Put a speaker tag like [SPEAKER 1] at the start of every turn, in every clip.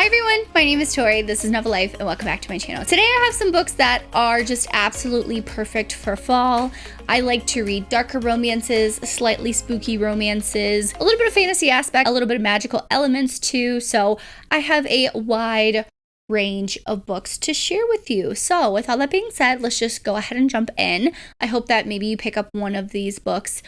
[SPEAKER 1] Hi everyone, my name is Tori, this is Novel Life, and welcome back to my channel. Today I have some books that are just absolutely perfect for fall. I like to read darker romances, slightly spooky romances, a little bit of fantasy aspect, a little bit of magical elements too, so I have a wide range of books to share with you. So with all that being said, let's just go ahead and jump in. I hope that maybe you pick up one of these books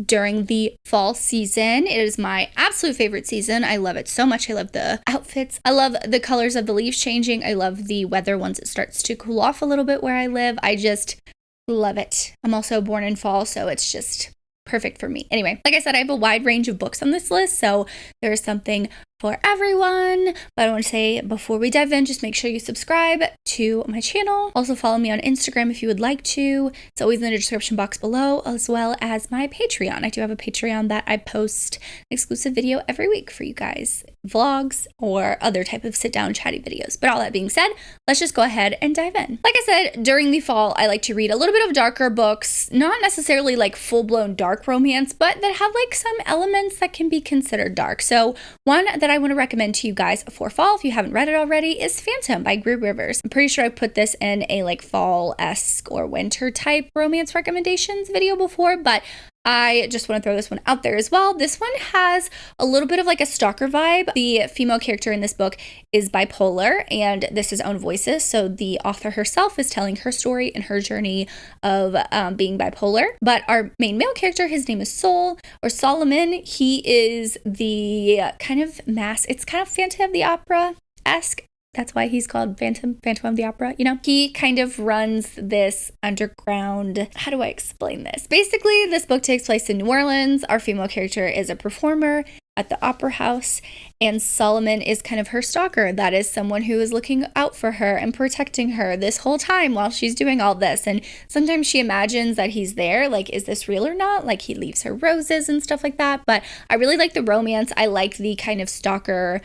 [SPEAKER 1] during the fall season. It is my absolute favorite season. I love it so much. I love the outfits. I love the colors of the leaves changing. I love the weather once it starts to cool off a little bit where I live. I just love it. I'm also born in fall, so it's just perfect for me. Anyway, like I said, I have a wide range of books on this list, so there is something for everyone. But I want to say before we dive in, just make sure you subscribe to my channel. Also follow me on Instagram if you would like to. It's always in the description box below, as well as my Patreon. I do have a Patreon that I post an exclusive video every week for you guys, vlogs or other type of sit down chatty videos. But all that being said, let's just go ahead and dive in. Like I said, during the fall, I like to read a little bit of darker books, not necessarily like full-blown dark romance, but that have like some elements that can be considered dark. So one that I want to recommend to you guys for fall, if you haven't read it already, is Phantom by Gru Rivers. I'm pretty sure I put this in a like fall-esque or winter type romance recommendations video before, but I just want to throw this one out there as well. This one has a little bit of like a stalker vibe. The female character in this book is bipolar, and this is Own Voices. So the author herself is telling her story and her journey of being bipolar. But our main male character, his name is Solomon. He is the kind of it's kind of Phantom of the Opera-esque. That's why he's called Phantom of the Opera, you know? He kind of runs this underground, how do I explain this? Basically, this book takes place in New Orleans. Our female character is a performer at the opera house, and Solomon is kind of her stalker. That is someone who is looking out for her and protecting her this whole time while she's doing all this. And sometimes she imagines that he's there, like, is this real or not? Like, he leaves her roses and stuff like that. But I really like the romance. I like the kind of stalker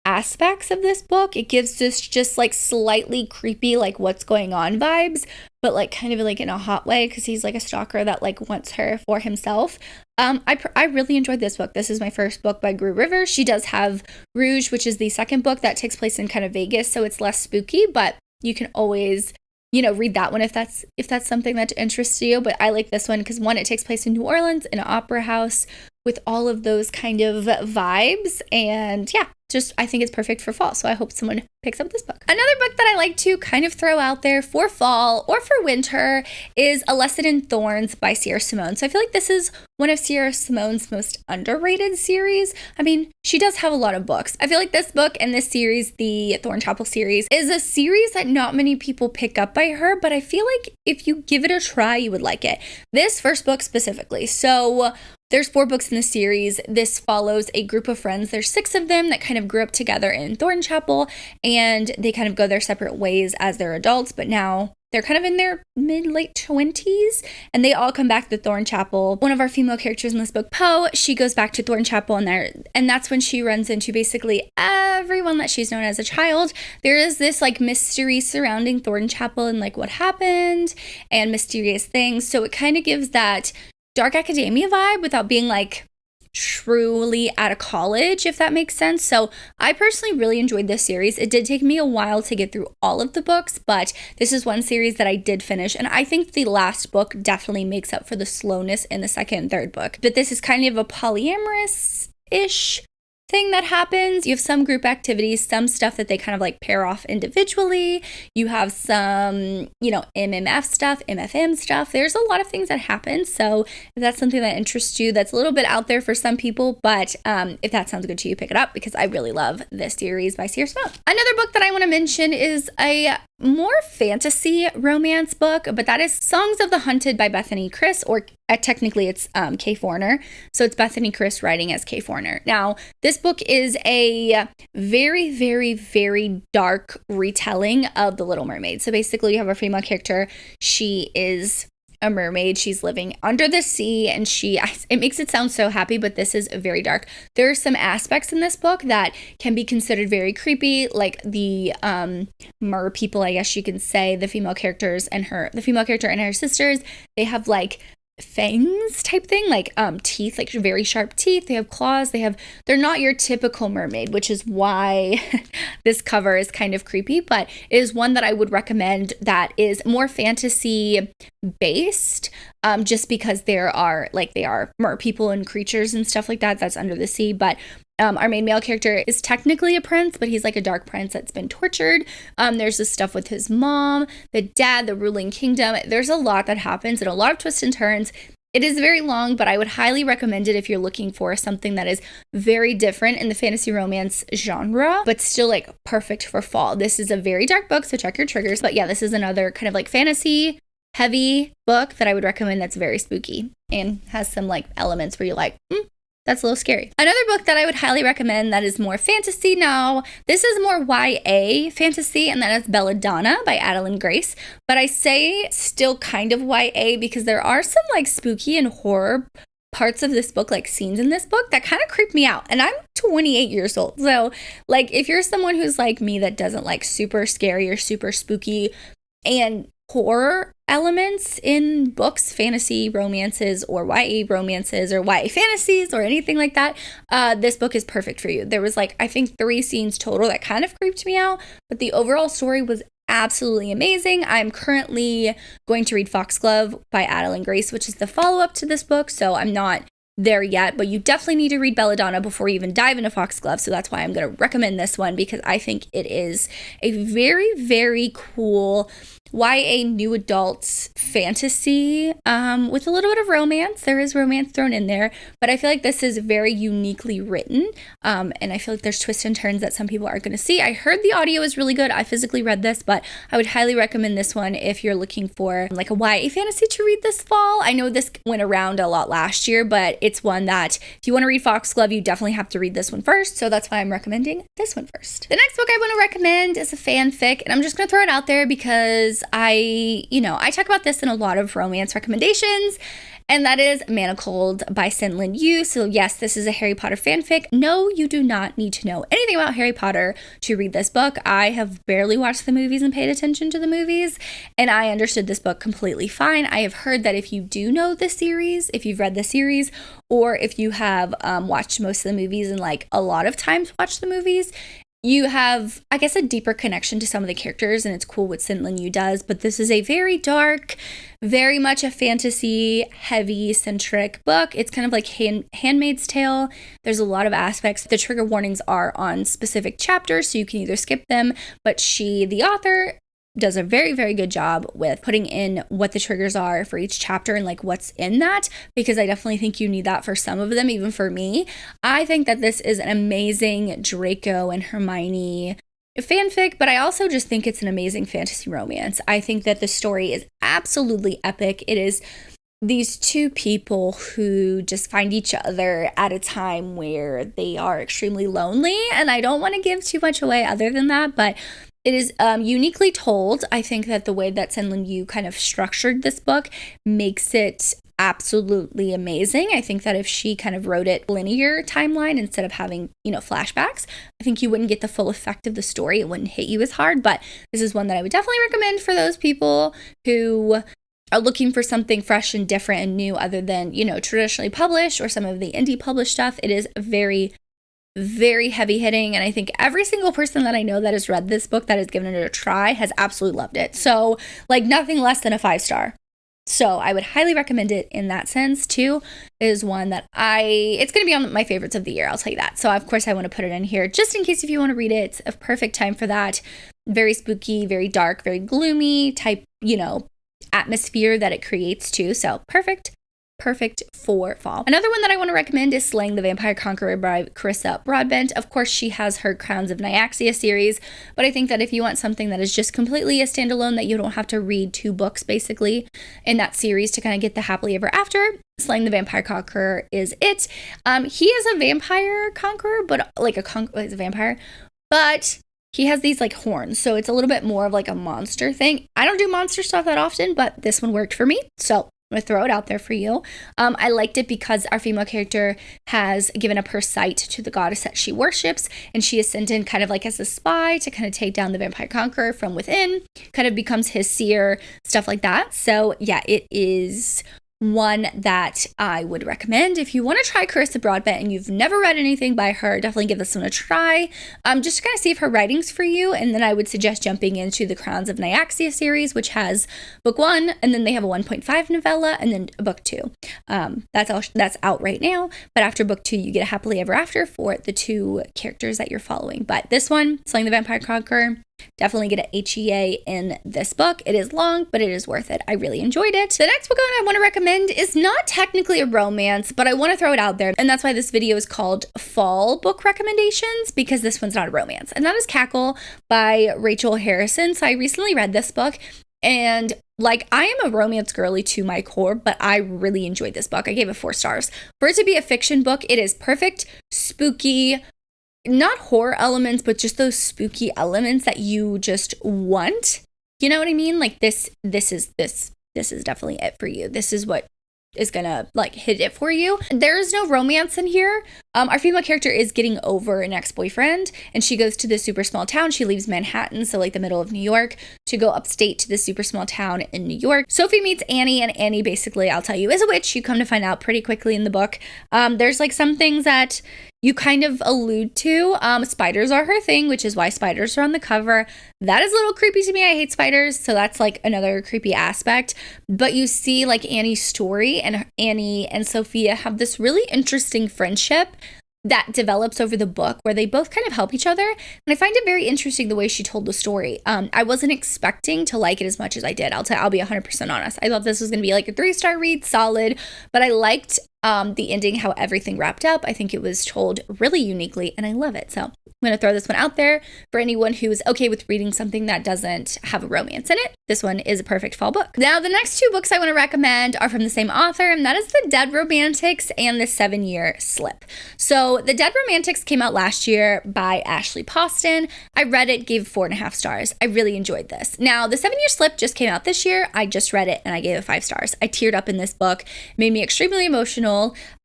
[SPEAKER 1] aspects of this book. It gives this just like slightly creepy, like what's going on vibes, but like kind of like in a hot way, because he's like a stalker that like wants her for himself. I really enjoyed this book. This is my first book by Gru Rivers. She does have Rouge, which is the second book that takes place in kind of Vegas, so it's less spooky, but you can always, you know, read that one if that's something that interests you. But I like this one because one, it takes place in New Orleans in an opera house with all of those kind of vibes, and yeah, just I think it's perfect for fall. So I hope someone picks up this book. Another book that I like to kind of throw out there for fall or for winter is A Lesson in Thorns by Sierra Simone. So I feel like this is one of Sierra Simone's most underrated series. I mean, she does have a lot of books. I feel like this book and this series, the Thorn Chapel series, is a series that not many people pick up by her, but I feel like if you give it a try, you would like it. This first book specifically. So there's 4 books in the series. This follows a group of friends. There's 6 of them that kind of grew up together in Thorn Chapel, and they kind of go their separate ways as they're adults, but now they're kind of in their mid-late 20s, and they all come back to Thorn Chapel. One of our female characters in this book, Poe, she goes back to Thorn Chapel, and that's when she runs into basically everyone that she's known as a child. There is this like mystery surrounding Thorn Chapel and like what happened and mysterious things. So it kind of gives that dark academia vibe without being like truly out of college, if that makes sense. So I personally really enjoyed this series. It did take me a while to get through all of the books, but this is one series that I did finish, and I think the last book definitely makes up for the slowness in the second and third book. But this is kind of a polyamorous-ish thing that happens. You have some group activities, some stuff that they kind of like pair off individually. You have some, you know, MMF stuff, MFM stuff. There's a lot of things that happen. So if that's something that interests you, that's a little bit out there for some people, but if that sounds good to you, pick it up, because I really love this series by Sierra Simone. Another book that I want to mention is a more fantasy romance book, but that is Songs of the Hunted by Bethany Chris, or technically it's Kay Foreigner. So it's Bethany Chris writing as Kay Foreigner. Now, this book is a very, very, very dark retelling of The Little Mermaid. So basically you have a female character. She is a mermaid. She's living under the sea, and it makes it sound so happy, but this is very dark. There are some aspects in this book that can be considered very creepy, like the mer people, I guess you can say, the female character and her sisters. They have like fangs type thing, like teeth, like very sharp teeth. They have claws. They're not your typical mermaid, which is why this cover is kind of creepy, but it is one that I would recommend that is more fantasy based, just because they are mer people and creatures and stuff like that that's under the sea. But our main male character is technically a prince, but he's like a dark prince that's been tortured. There's this stuff with his mom, the dad, the ruling kingdom. There's a lot that happens and a lot of twists and turns. It is very long, but I would highly recommend it if you're looking for something that is very different in the fantasy romance genre, but still like perfect for fall. This is a very dark book, so check your triggers. But yeah, this is another kind of like fantasy heavy book that I would recommend that's very spooky and has some like elements where you're like, that's a little scary. Another book that I would highly recommend that is more fantasy now, this is more YA fantasy, and that is Belladonna by Adeline Grace. But I say still kind of YA because there are some like spooky and horror parts of this book, like scenes in this book that kind of creep me out. And I'm 28 years old. So like if you're someone who's like me that doesn't like super scary or super spooky and horror elements in books, fantasy romances or YA romances or YA fantasies or anything like that, this book is perfect for you. There was like, I think 3 scenes total that kind of creeped me out, but the overall story was absolutely amazing. I'm currently going to read Foxglove by Adeline Grace, which is the follow-up to this book, so I'm not there yet, but you definitely need to read Belladonna before you even dive into Foxglove. So that's why I'm going to recommend this one, because I think it is a very, very cool YA new adult fantasy with a little bit of romance. There is romance thrown in there, but I feel like this is very uniquely written, and I feel like there's twists and turns that some people aren't going to see. I heard the audio is really good. I physically read this, but I would highly recommend this one if you're looking for like a YA fantasy to read this fall. I know this went around a lot last year, but it's one that if you want to read Foxglove, you definitely have to read this one first. So that's why I'm recommending this one first. The next book I want to recommend is a fanfic, and I'm just going to throw it out there because I talk about this in a lot of romance recommendations, and that is Manacled by Sin-Lin Yu. So yes, this is a Harry Potter fanfic. No, you do not need to know anything about Harry Potter to read this book. I have barely watched the movies and paid attention to the movies, and I understood this book completely fine. I have heard that if you do know the series, if you've read the series, or if you have watched most of the movies and like a lot of times watched the movies, you have, I guess, a deeper connection to some of the characters, and it's cool what Sin-Lin Yu does. But this is a very dark, very much a fantasy heavy centric book. It's kind of like Handmaid's Tale. There's a lot of aspects. The trigger warnings are on specific chapters, so you can either skip them, but the author, does a very, very good job with putting in what the triggers are for each chapter and like what's in that, because I definitely think you need that for some of them, even for me. I think that this is an amazing Draco and Hermione fanfic, but I also just think it's an amazing fantasy romance. I think that the story is absolutely epic. It is these two people who just find each other at a time where they are extremely lonely, and I don't want to give too much away other than that, but it is uniquely told. I think that the way that Sin-Lin Yu kind of structured this book makes it absolutely amazing. I think that if she kind of wrote it linear timeline instead of having, flashbacks, I think you wouldn't get the full effect of the story. It wouldn't hit you as hard, but this is one that I would definitely recommend for those people who are looking for something fresh and different and new other than, traditionally published or some of the indie published stuff. It is very, very heavy hitting, and I think every single person that I know that has read this book, that has given it a try, has absolutely loved it. So like nothing less than a 5-star. So I would highly recommend it in that sense too. It is one that it's going to be on my favorites of the year, I'll tell you that. So of course I want to put it in here just in case if you want to read it. It's a perfect time for that. Very spooky, very dark, very gloomy type, atmosphere that it creates too. So perfect for fall. Another one that I want to recommend is Slaying the Vampire Conqueror by Carissa Broadbent. Of course, she has her Crowns of Nyaxia series, but I think that if you want something that is just completely a standalone, that you don't have to read 2 books basically in that series to kind of get the happily ever after, Slaying the Vampire Conqueror is it. He is a vampire conqueror, but like he's a vampire, but he has these like horns, so it's a little bit more of like a monster thing. I don't do monster stuff that often, but this one worked for me, so I'm going to throw it out there for you. I liked it because our female character has given up her sight to the goddess that she worships, and she is sent in kind of like as a spy to kind of take down the vampire conqueror from within, kind of becomes his seer, stuff like that. So yeah, it is one that I would recommend. If you want to try Carissa Broadbent and you've never read anything by her, definitely give this one a try. Just to kind of see if her writing's for you. And then I would suggest jumping into the Crowns of Nyaxia series, which has book 1, and then they have a 1.5 novella, and then book 2. That's out right now. But after book 2, you get a happily ever after for the 2 characters that you're following. But this one, Slaying the Vampire Conqueror, definitely get an HEA in this book. It is long, but it is worth it. I really enjoyed it. The next book I want to recommend is not technically a romance, but I want to throw it out there. And that's why this video is called Fall Book Recommendations, because this one's not a romance. And that is Cackle by Rachel Harrison. So I recently read this book, and like, I am a romance girly to my core, but I really enjoyed this book. I gave it 4 stars. For it to be a fiction book, it is perfect, spooky, not horror elements, but just those spooky elements that you just want. You know what I mean? Like this is definitely it for you. This is what is gonna like hit it for you. There is no romance in here. Our female character is getting over an ex-boyfriend, and she goes to this super small town. She leaves Manhattan, so like the middle of New York, to go upstate to this super small town in New York. Sophie meets Annie, and Annie basically, I'll tell you, is a witch. You come to find out pretty quickly in the book. There's like some things that you kind of allude to. Spiders are her thing, which is why spiders are on the cover. That is a little creepy to me. I hate spiders, so that's like another creepy aspect. But you see like Annie's story, and Annie and Sophia have this really interesting friendship that develops over the book, where they both kind of help each other. And I find it very interesting the way she told the story. I wasn't expecting to like it as much as I did. I'll be 100% honest. I thought this was going to be like a 3-star read, solid, but I liked the ending, how everything wrapped up. I think it was told really uniquely, and I love it. So I'm going to throw this one out there for anyone who is okay with reading something that doesn't have a romance in it. This one is a perfect fall book. Now, the next 2 books I want to recommend are from the same author, and that is The Dead Romantics and The 7-Year Slip. So The Dead Romantics came out last year by Ashley Poston. I read it, gave 4.5 stars. I really enjoyed this. Now, The 7-Year Slip just came out this year. I just read it, and I gave it 5 stars. I teared up in this book. It made me extremely emotional.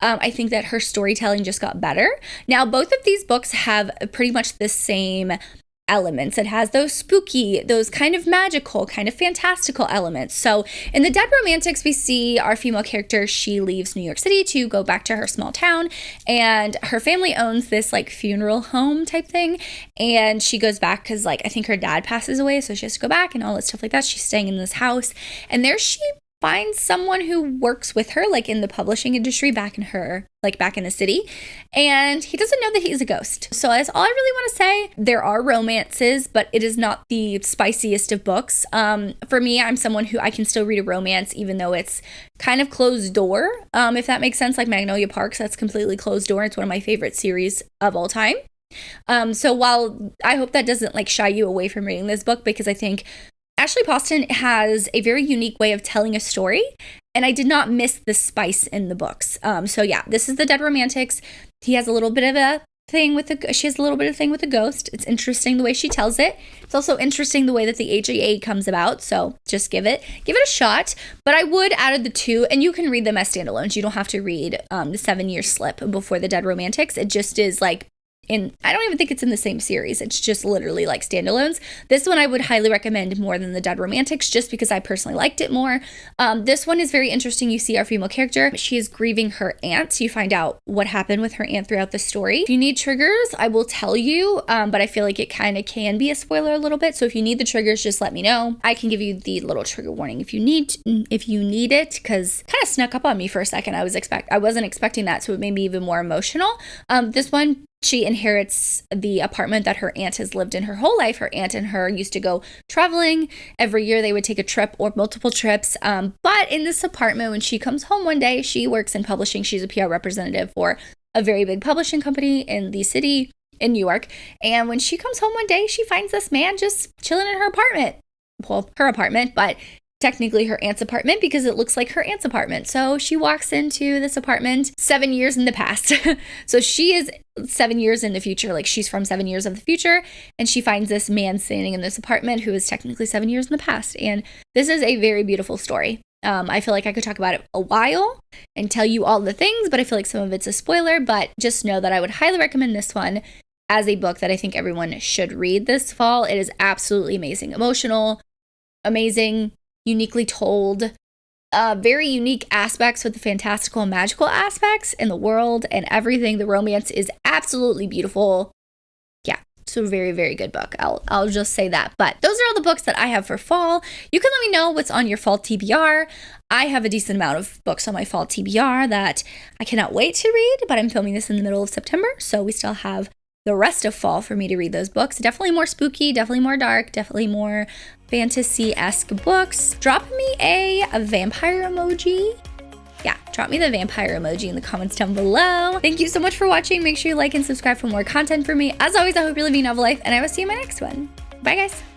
[SPEAKER 1] I think that her storytelling just got better. Now, both of these books have pretty much the same elements. It has those spooky, those kind of magical, kind of fantastical elements. So in The Dead Romantics, we see our female character, she leaves New York City to go back to her small town, and her family owns this like funeral home type thing, and she goes back because like I think her dad passes away, so she has to go back and all that stuff like that. She's staying in this house, and there she finds someone who works with her, like in the publishing industry back in the city, and he doesn't know that he's a ghost. So that's all I really want to say. There are romances, but it is not the spiciest of books. For me, I'm someone who I can still read a romance even though it's kind of closed door, if that makes sense, like Magnolia Parks. That's completely closed door. It's one of my favorite series of all time. So while I hope that doesn't like shy you away from reading this book, because I think Ashley Poston has a very unique way of telling a story, and I did not miss the spice in the books. So yeah, this is The Dead Romantics. He has a little bit of a thing with she has a little bit of thing with a ghost. It's interesting the way she tells it. It's also interesting the way that the HEA comes about. So just give it a shot. But I would add the 2, and you can read them as standalones. You don't have to read the 7-Year Slip before The Dead Romantics. It just is like I don't even think it's in the same series. It's just literally like standalones. This one I would highly recommend more than The Dead Romantics, just because I personally liked it more. This one is very interesting. You see our female character. She is grieving her aunt. You find out what happened with her aunt throughout the story. If you need triggers, I will tell you, but I feel like it kind of can be a spoiler a little bit. So if you need the triggers, just let me know. I can give you the little trigger warning if you need it, because kind of snuck up on me for a second. I wasn't expecting that, so it made me even more emotional. This one, she inherits the apartment that her aunt has lived in her whole life. Her aunt and her used to go traveling. Every year they would take a trip or multiple trips. But in this apartment, when she comes home one day, she works in publishing. She's a PR representative for a very big publishing company in the city in New York. And when she comes home one day, she finds this man just chilling in her apartment. Well, her apartment, but technically her aunt's apartment, because it looks like her aunt's apartment. So she walks into this apartment 7 years in the past. So she is 7 years in the future, like she's from 7 years of the future, and she finds this man standing in this apartment who is technically 7 years in the past. And this is a very beautiful story. I feel like I could talk about it a while and tell you all the things, but I feel like some of it's a spoiler. But just know that I would highly recommend this one as a book that I think everyone should read this fall. It is absolutely amazing. Emotional, amazing, uniquely told, very unique aspects with the fantastical and magical aspects in the world and everything. The romance is absolutely beautiful. Yeah, it's a very, very good book. I'll just say that. But those are all the books that I have for fall. You can let me know what's on your fall TBR. I have a decent amount of books on my fall TBR that I cannot wait to read, but I'm filming this in the middle of September, so we still have the rest of fall for me to read those books. Definitely more spooky, definitely more dark, definitely more fantasy-esque books. Drop me a vampire emoji. Yeah, drop me the vampire emoji in the comments down below. Thank you so much for watching. Make sure you like and subscribe for more content from me. As always, I hope you're living a novel life, and I will see you in my next one. Bye, guys.